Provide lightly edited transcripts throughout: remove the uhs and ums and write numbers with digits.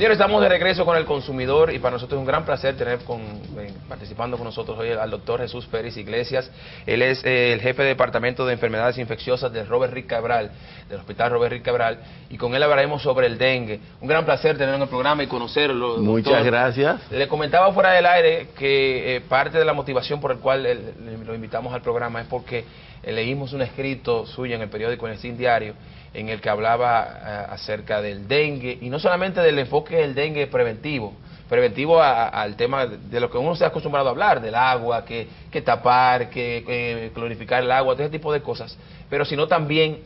Señores, estamos de regreso con El Consumidor y para nosotros es un gran placer tener participando con nosotros hoy al doctor Jesús Pérez Iglesias. Él es el jefe de Departamento de Enfermedades Infecciosas del Robert Reed Cabral, del Hospital Robert Reed Cabral, y con él hablaremos sobre el dengue. Un gran placer tenerlo en el programa y conocerlo. Muchas doctor. Gracias. Le comentaba fuera del aire que parte de la motivación por el cual lo invitamos al programa es porque leímos un escrito suyo en el periódico En el Sin Diario, en el que hablaba acerca del dengue, y no solamente del enfoque del dengue preventivo al tema de lo que uno se ha acostumbrado a hablar, del agua, que tapar, que clorificar el agua, todo ese tipo de cosas, pero sino también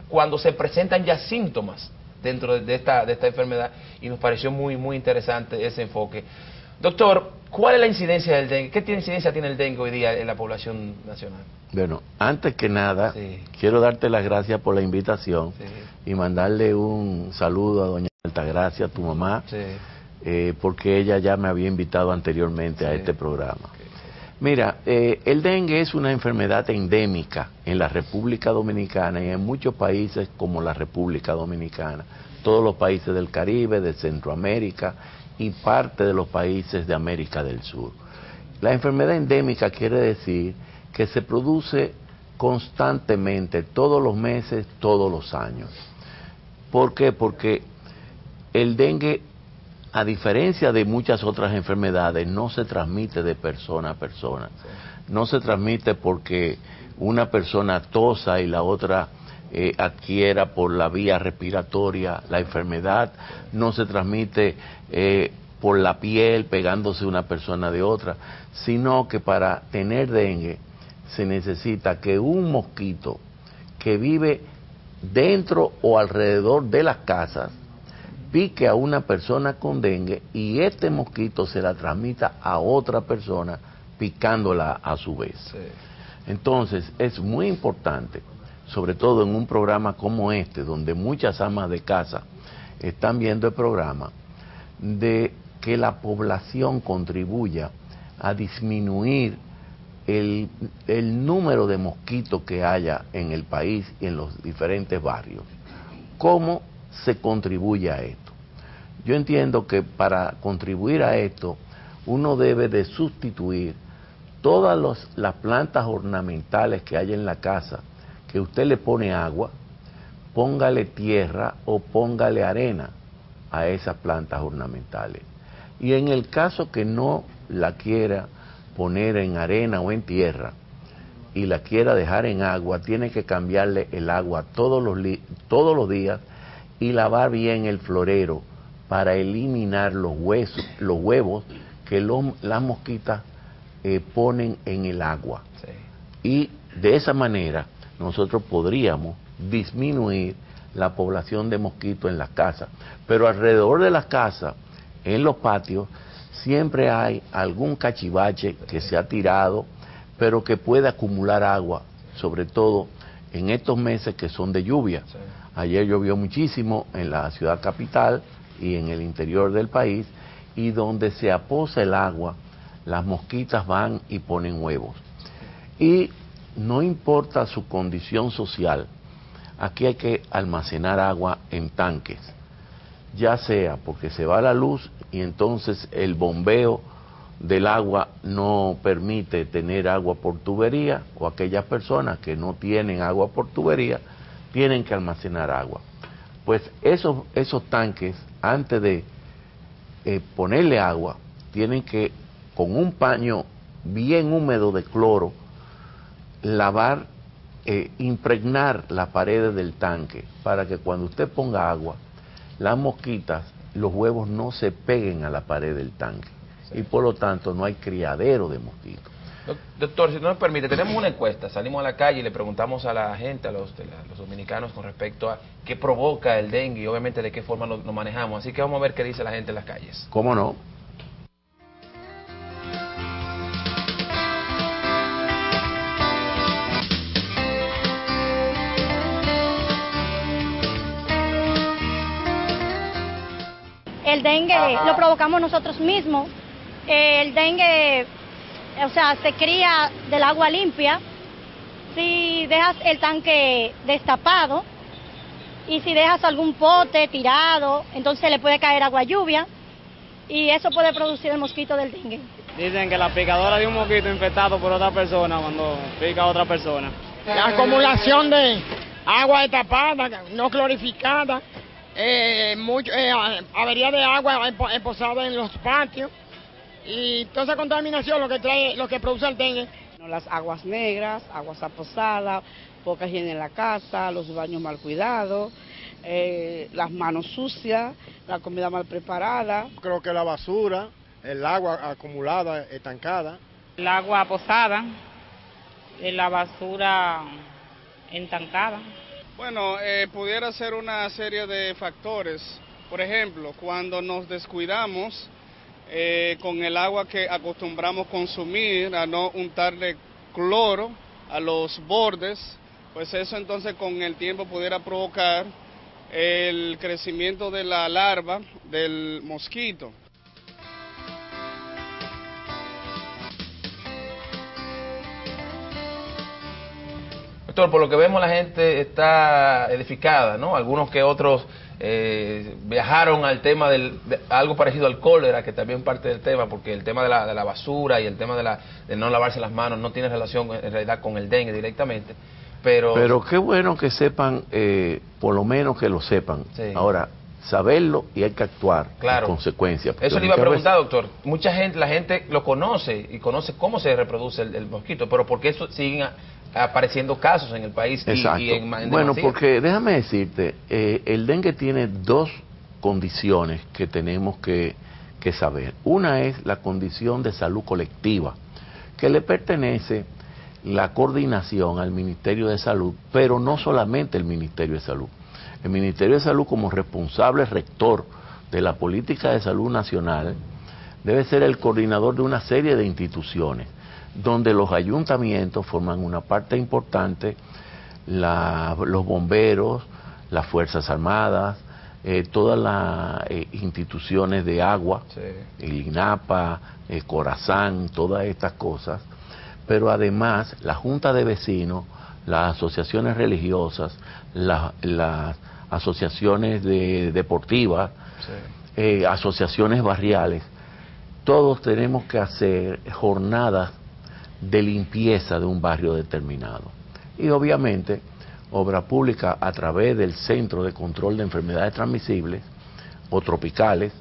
cuando se presentan ya síntomas dentro de esta enfermedad, y nos pareció muy interesante ese enfoque. Doctor, ¿cuál es la incidencia del dengue? ¿Qué incidencia tiene el dengue hoy día en la población nacional? Bueno, antes que nada, sí, quiero darte las gracias por la invitación, sí, y mandarle un saludo a doña Altagracia, tu mamá, sí, porque ella ya me había invitado anteriormente sí, a este programa. Okay. Mira, el dengue es una enfermedad endémica en la República Dominicana y en muchos países como la República Dominicana, todos los países del Caribe, de Centroamérica y parte de los países de América del Sur. La enfermedad endémica quiere decir que se produce constantemente, todos los meses, todos los años. ¿Por qué? Porque el dengue, a diferencia de muchas otras enfermedades, no se transmite de persona a persona. No se transmite porque una persona tosa y la otra adquiera por la vía respiratoria la enfermedad. No se transmite por la piel pegándose una persona de otra, sino que para tener dengue se necesita que un mosquito que vive dentro o alrededor de las casas pique a una persona con dengue y este mosquito se la transmita a otra persona picándola a su vez. Sí. Entonces es muy importante, sobre todo en un programa como este, donde muchas amas de casa están viendo el programa, de que la población contribuya a disminuir el número de mosquitos que haya en el país y en los diferentes barrios. ¿Cómo se contribuye a esto? Yo entiendo que para contribuir a esto, uno debe de sustituir todas las plantas ornamentales que hay en la casa, que usted le pone agua, póngale tierra o póngale arena a esas plantas ornamentales. Y en el caso que no la quiera poner en arena o en tierra y la quiera dejar en agua, tiene que cambiarle el agua todos los días y lavar bien el florero para eliminar los huevos que las mosquitas ponen en el agua. Sí. Y de esa manera nosotros podríamos disminuir la población de mosquitos en las casas. Pero alrededor de las casas, en los patios, siempre hay algún cachivache que se ha tirado, pero que puede acumular agua, sobre todo en estos meses que son de lluvia. Sí. Ayer llovió muchísimo en la ciudad capital y en el interior del país, y donde se aposa el agua, las mosquitas van y ponen huevos. Y no importa su condición social, aquí hay que almacenar agua en tanques, ya sea porque se va la luz y entonces el bombeo del agua no permite tener agua por tubería, o aquellas personas que no tienen agua por tubería tienen que almacenar agua. Pues esos tanques, antes de ponerle agua, tienen que, con un paño bien húmedo de cloro, lavar, impregnar las paredes del tanque, para que cuando usted ponga agua, las mosquitas, los huevos no se peguen a la pared del tanque. Sí. Y por lo tanto no hay criadero de mosquitos. Doctor, si no nos permite, tenemos una encuesta, salimos a la calle y le preguntamos a la gente, a los dominicanos, con respecto a qué provoca el dengue y obviamente de qué forma lo manejamos. Así que vamos a ver qué dice la gente en las calles. ¿Cómo no? El dengue lo provocamos nosotros mismos. El dengue, o sea, se cría del agua limpia. Si dejas el tanque destapado, y si dejas algún pote tirado, entonces le puede caer agua lluvia y eso puede producir el mosquito del dengue. Dicen que la picadora de un mosquito infectado por otra persona cuando pica a otra persona. La acumulación de agua destapada, no clorificada, avería de agua posada en los patios y toda esa contaminación lo que produce el dengue. Las aguas negras, aguas aposadas, poca higiene en la casa, los baños mal cuidados, las manos sucias, la comida mal preparada. Creo que la basura, el agua acumulada, estancada. El agua posada, la basura estancada. Bueno, pudiera ser una serie de factores. Por ejemplo, cuando nos descuidamos con el agua que acostumbramos consumir, a no untarle cloro a los bordes, pues eso entonces con el tiempo pudiera provocar el crecimiento de la larva del mosquito. Doctor, por lo que vemos la gente está edificada, ¿no? Algunos que otros viajaron al tema de algo parecido al cólera, que también parte del tema, porque el tema de la basura y el tema de no lavarse las manos no tiene relación en realidad con el dengue directamente. Pero qué bueno que sepan, por lo menos que lo sepan. Sí. Ahora, saberlo y hay que actuar en consecuencia. Eso le iba a preguntar, doctor. La gente lo conoce y conoce cómo se reproduce el mosquito, pero ¿por qué eso siguen apareciendo casos en el país? Exacto. Y en bueno, porque déjame decirte, el dengue tiene dos condiciones que tenemos que saber. Una es la condición de salud colectiva, que le pertenece la coordinación al Ministerio de Salud, pero no solamente el Ministerio de Salud. El Ministerio de Salud, como responsable rector de la política de salud nacional, debe ser el coordinador de una serie de instituciones, donde los ayuntamientos forman una parte importante, los bomberos, las Fuerzas Armadas, todas las instituciones de agua, sí, el INAPA, Corazán, todas estas cosas, pero además la Junta de Vecinos, las asociaciones religiosas, las asociaciones deportivas, sí, asociaciones barriales, todos tenemos que hacer jornadas de limpieza de un barrio determinado. Y obviamente, Obra Pública, a través del Centro de Control de Enfermedades Transmisibles o Tropicales,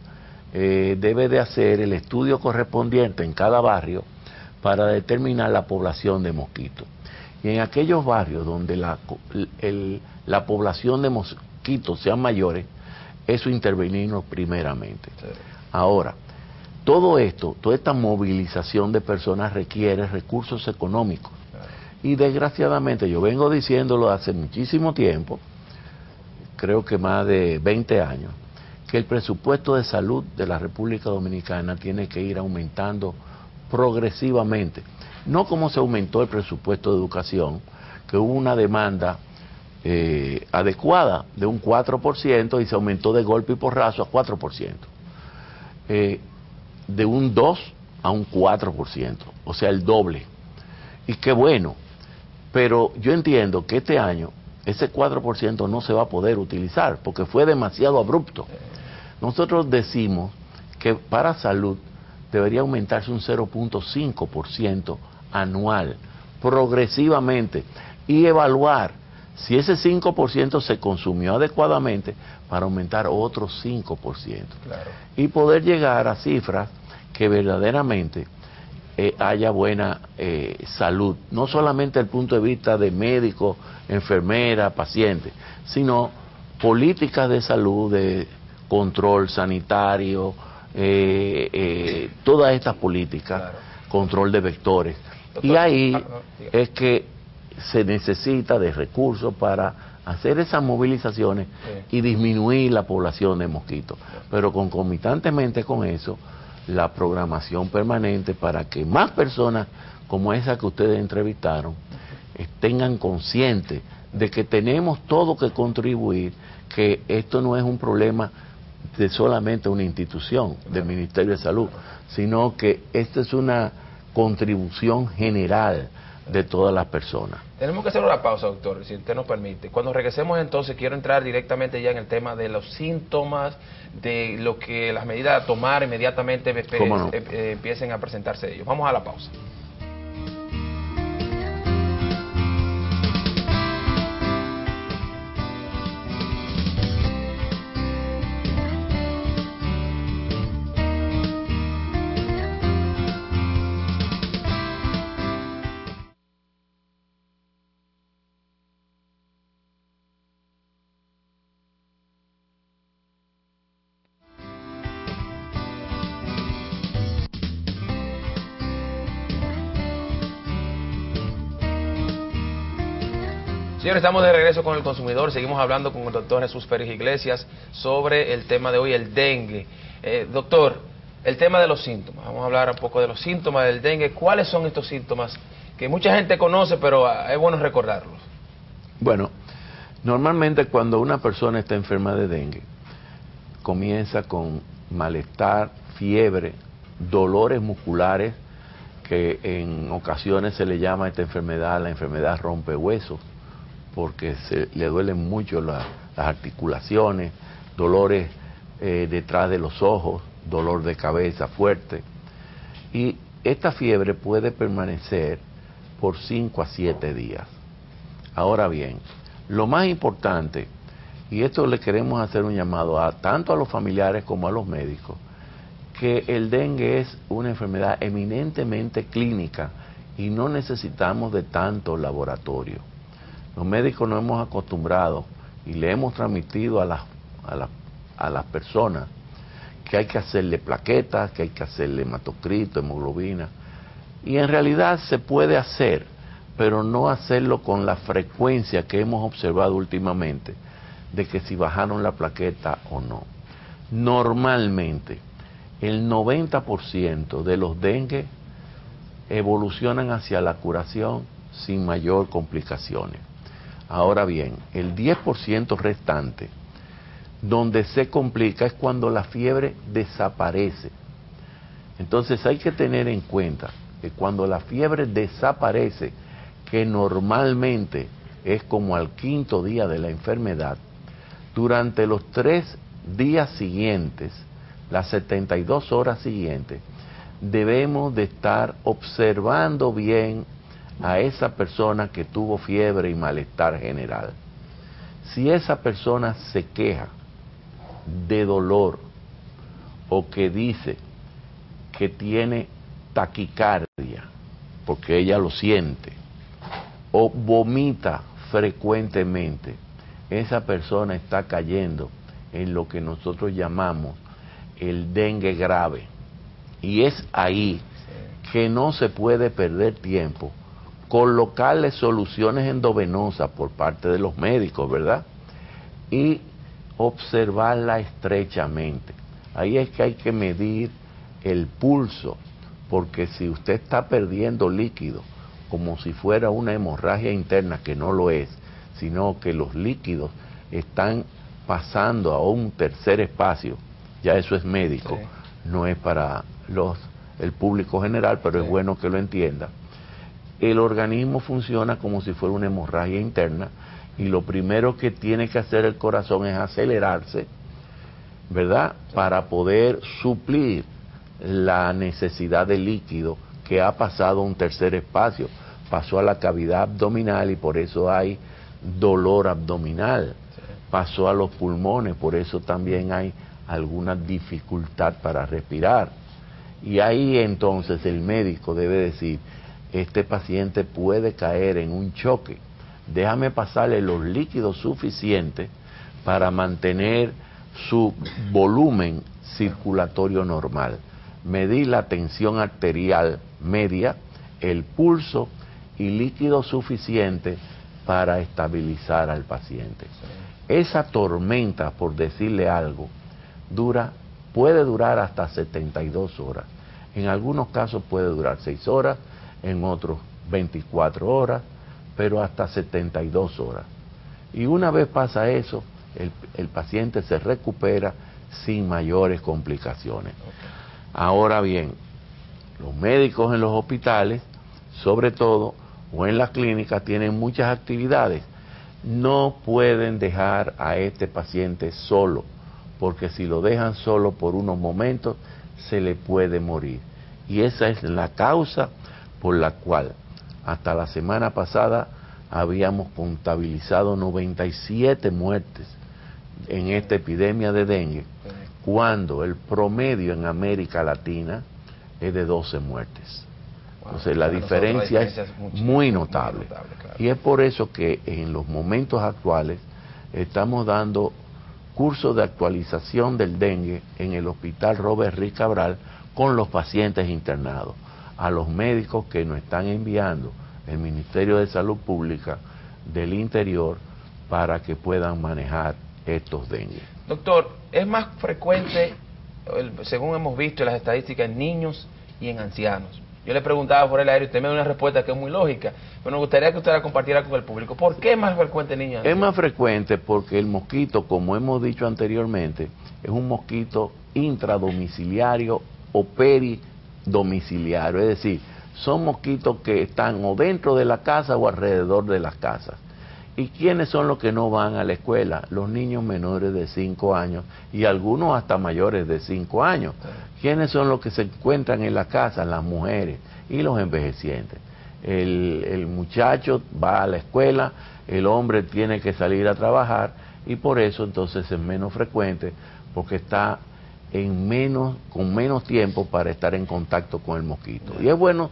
debe de hacer el estudio correspondiente en cada barrio para determinar la población de mosquitos. Y en aquellos barrios donde la población de mosquitos sean mayores, eso intervenirnos primeramente. Sí. Ahora, todo esto, toda esta movilización de personas requiere recursos económicos. Claro. Y desgraciadamente, yo vengo diciéndolo hace muchísimo tiempo, creo que más de 20 años, que el presupuesto de salud de la República Dominicana tiene que ir aumentando progresivamente. No como se aumentó el presupuesto de educación, que hubo una demanda adecuada de un 4% y se aumentó de golpe y porrazo a 4%. De un 2 a un 4%, o sea, el doble. Y qué bueno, pero yo entiendo que este año ese 4% no se va a poder utilizar porque fue demasiado abrupto. Nosotros decimos que para salud debería aumentarse un 0.5% anual, progresivamente, y evaluar si ese 5% se consumió adecuadamente para aumentar otro 5%. Claro. Y poder llegar a cifras que verdaderamente haya buena salud, no solamente desde el punto de vista de médico, enfermera, paciente, sino políticas de salud, de control sanitario, todas estas políticas, claro, control de vectores. Doctor, y ahí es que se necesita de recursos para hacer esas movilizaciones, sí, y disminuir la población de mosquitos. Sí. Pero concomitantemente con eso, la programación permanente para que más personas como esa que ustedes entrevistaron tengan consciente de que tenemos todo que contribuir, que esto no es un problema de solamente una institución del Ministerio de Salud, sino que esta es una contribución general de todas las personas. Tenemos que hacer una pausa, doctor, si usted nos permite. Cuando regresemos entonces, quiero entrar directamente ya en el tema de los síntomas, de lo que las medidas a tomar inmediatamente empiecen a presentarse ellos. Vamos a la pausa. Señores, estamos de regreso con el consumidor. Seguimos hablando con el doctor Jesús Pérez Iglesias sobre el tema de hoy, el dengue. Doctor, el tema de los síntomas. Vamos a hablar un poco de los síntomas del dengue. ¿Cuáles son estos síntomas que mucha gente conoce, pero es bueno recordarlos? Bueno, normalmente cuando una persona está enferma de dengue, comienza con malestar, fiebre, dolores musculares, que en ocasiones se le llama a esta enfermedad la enfermedad rompehuesos, porque le duelen mucho las articulaciones, dolores detrás de los ojos, dolor de cabeza fuerte. Y esta fiebre puede permanecer por 5 a 7 días. Ahora bien, lo más importante, y esto le queremos hacer un llamado tanto a los familiares como a los médicos, que el dengue es una enfermedad eminentemente clínica y no necesitamos de tanto laboratorio. Los médicos nos hemos acostumbrado y le hemos transmitido a las personas que hay que hacerle plaquetas, que hay que hacerle hematocrito, hemoglobina, y en realidad se puede hacer, pero no hacerlo con la frecuencia que hemos observado últimamente, de que si bajaron la plaqueta o no. Normalmente, el 90% de los dengue evolucionan hacia la curación sin mayor complicaciones. Ahora bien, el 10% restante, donde se complica es cuando la fiebre desaparece. Entonces hay que tener en cuenta que cuando la fiebre desaparece, que normalmente es como al 5.º día de la enfermedad, durante los 3 días siguientes, las 72 horas siguientes, debemos de estar observando bien a esa persona que tuvo fiebre y malestar general. Si esa persona se queja de dolor o que dice que tiene taquicardia, porque ella lo siente, o vomita frecuentemente, esa persona está cayendo en lo que nosotros llamamos el dengue grave. Y es ahí que no se puede perder tiempo, colocarle soluciones endovenosas por parte de los médicos, ¿verdad? Y observarla estrechamente. Ahí es que hay que medir el pulso, porque si usted está perdiendo líquido, como si fuera una hemorragia interna, que no lo es, sino que los líquidos están pasando a un tercer espacio, ya eso es médico, no es para el público general, pero es bueno que lo entienda. El organismo funciona como si fuera una hemorragia interna, y lo primero que tiene que hacer el corazón es acelerarse, ¿verdad?, para poder suplir la necesidad de líquido que ha pasado a un tercer espacio, pasó a la cavidad abdominal y por eso hay dolor abdominal, pasó a los pulmones, por eso también hay alguna dificultad para respirar. Y ahí entonces el médico debe decir, este paciente puede caer en un choque, déjame pasarle los líquidos suficientes para mantener su volumen circulatorio normal, medir la tensión arterial media, el pulso y líquido suficiente para estabilizar al paciente. Esa tormenta, por decirle algo, puede durar hasta 72 horas. En algunos casos puede durar 6 horas, en otros 24 horas, pero hasta 72 horas. Y una vez pasa eso, el paciente se recupera sin mayores complicaciones. Ahora bien, los médicos en los hospitales, sobre todo, o en la clínica tienen muchas actividades. No pueden dejar a este paciente solo, porque si lo dejan solo por unos momentos, se le puede morir. Y esa es la causa por la cual hasta la semana pasada habíamos contabilizado 97 muertes en esta epidemia de dengue, cuando el promedio en América Latina es de 12 muertes. Entonces la diferencia es muy notable. Claro. Y es por eso que en los momentos actuales estamos dando cursos de actualización del dengue en el Hospital Robert Reich Cabral con los pacientes internados, a los médicos que nos están enviando el Ministerio de Salud Pública del Interior para que puedan manejar estos dengue. Doctor, es más frecuente, según hemos visto en las estadísticas, en niños y en ancianos. Yo le preguntaba por el aire y usted me da una respuesta que es muy lógica, pero me gustaría que usted la compartiera con el público. ¿Por qué es más frecuente en niños y ancianos? Es más frecuente porque el mosquito, como hemos dicho anteriormente, es un mosquito intradomiciliario o peridomiciliario, es decir, son mosquitos que están o dentro de la casa o alrededor de las casas. ¿Y quiénes son los que no van a la escuela? Los niños menores de 5 años y algunos hasta mayores de 5 años. ¿Quiénes son los que se encuentran en la casa? Las mujeres y los envejecientes. El muchacho va a la escuela, el hombre tiene que salir a trabajar y por eso entonces es menos frecuente, porque está con menos tiempo para estar en contacto con el mosquito. Y es bueno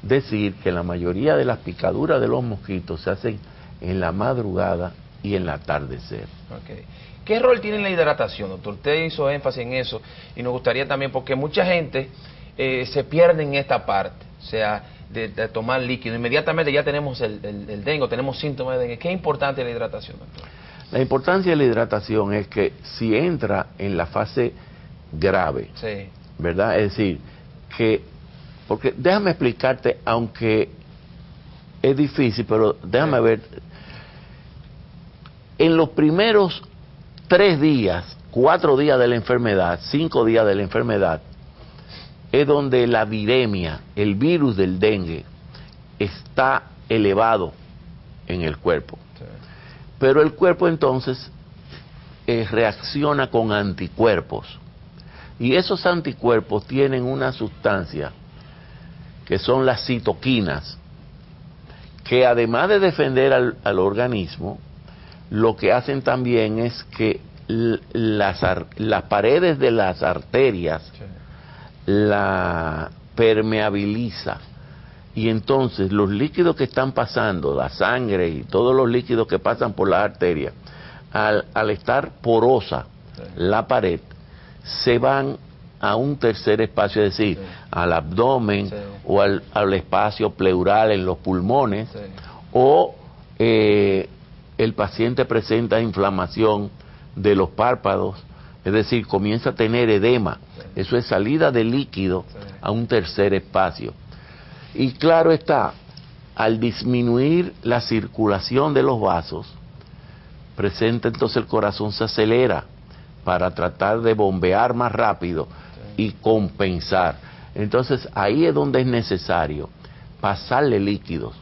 decir que la mayoría de las picaduras de los mosquitos se hacen en la madrugada y en el atardecer. Okay. ¿Qué rol tiene la hidratación, doctor? Usted hizo énfasis en eso y nos gustaría también, porque mucha gente se pierde en esta parte, o sea, de tomar líquido. Inmediatamente ya tenemos el dengue, tenemos síntomas de dengue. ¿Qué es importante la hidratación, doctor? La importancia de la hidratación es que si entra en la fase grave, sí, ¿verdad? Es decir, porque déjame explicarte, aunque es difícil, pero déjame ver. En los primeros 3 días, 4 días de la enfermedad, 5 días de la enfermedad, es donde la viremia, el virus del dengue, está elevado en el cuerpo. Sí. Pero el cuerpo entonces reacciona con anticuerpos. Y esos anticuerpos tienen una sustancia que son las citoquinas, que además de defender al organismo, lo que hacen también es que las paredes de las arterias la permeabiliza, y entonces los líquidos que están pasando, la sangre y todos los líquidos que pasan por las arterias, al estar porosa la pared, se van a un tercer espacio, es decir, al abdomen o al espacio pleural en los pulmones, o el paciente presenta inflamación de los párpados, es decir, comienza a tener edema. Eso es salida de líquido a un tercer espacio. Y claro está, al disminuir la circulación de los vasos, presenta entonces el corazón se acelera para tratar de bombear más rápido y compensar. Entonces ahí es donde es necesario pasarle líquidos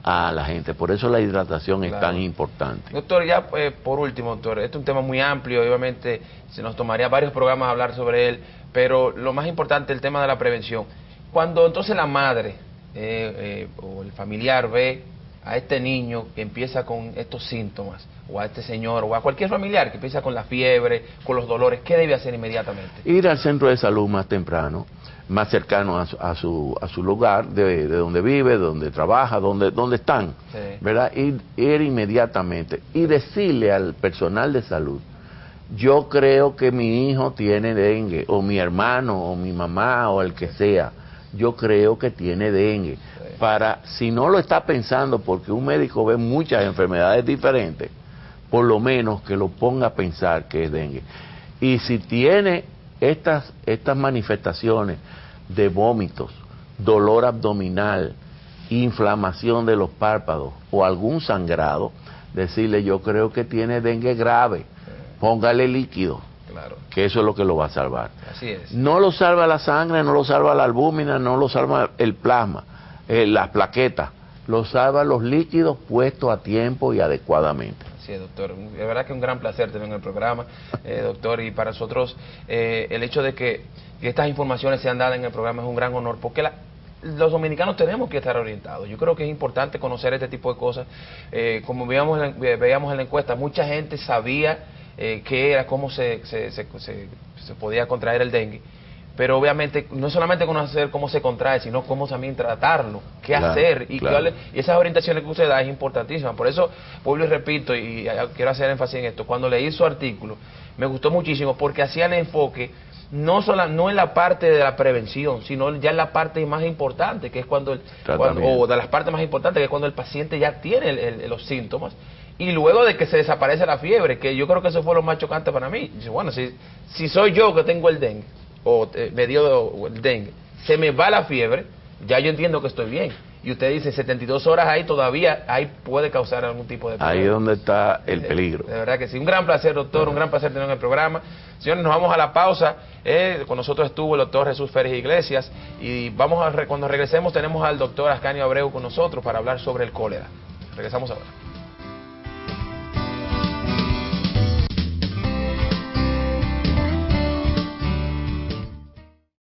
a la gente. Por eso la hidratación es tan importante. Doctor, ya por último, doctor, este es un tema muy amplio, obviamente se nos tomaría varios programas hablar sobre él, pero lo más importante es el tema de la prevención. Cuando entonces la madre o el familiar ve a este niño que empieza con estos síntomas, o a este señor, o a cualquier familiar que empieza con la fiebre, con los dolores, ¿qué debe hacer inmediatamente? Ir al centro de salud más temprano, más cercano a su lugar, de donde vive, de donde trabaja, donde están, ¿verdad? Ir inmediatamente y decirle al personal de salud: yo creo que mi hijo tiene dengue, o mi hermano, o mi mamá, o el que sea, yo creo que tiene dengue. Para, si no lo está pensando, porque un médico ve muchas enfermedades diferentes, por lo menos que lo ponga a pensar que es dengue. Y si tiene estas manifestaciones de vómitos, dolor abdominal, inflamación de los párpados o algún sangrado, decirle: yo creo que tiene dengue grave, póngale líquido, que eso es lo que lo va a salvar. Así es. No lo salva la sangre, no lo salva la albúmina, no lo salva el plasma, las plaquetas, los líquidos puestos a tiempo y adecuadamente. Sí, doctor, de verdad que es un gran placer tener en el programa, doctor, y para nosotros el hecho de que estas informaciones sean dadas en el programa es un gran honor, porque los dominicanos tenemos que estar orientados. Yo creo que es importante conocer este tipo de cosas. Como veíamos en la encuesta, mucha gente sabía qué era, cómo se podía contraer el dengue. Pero obviamente no solamente conocer cómo se contrae, sino cómo también tratarlo, qué hacer, y esas orientaciones que usted da es importantísima. Por eso vuelvo y repito, y quiero hacer énfasis en esto, cuando leí su artículo me gustó muchísimo porque hacía el enfoque no en la parte de la prevención, sino ya en la parte más importante, que es cuando o de las partes más importantes, que es cuando el paciente ya tiene los síntomas, y luego de que se desaparece la fiebre, que yo creo que eso fue lo más chocante para mí. Dice, bueno, si soy yo que tengo el dengue, o me dio el dengue, se me va la fiebre, ya yo entiendo que estoy bien. Y usted dice 72 horas ahí todavía, ahí puede causar algún tipo de problema. Ahí es donde está el peligro. De verdad que sí. Un gran placer, doctor, un gran placer tener en el programa. Señores, nos vamos a la pausa. Con nosotros estuvo el doctor Jesús Férez Iglesias, y cuando regresemos tenemos al doctor Ascanio Abreu con nosotros para hablar sobre el cólera. Regresamos ahora.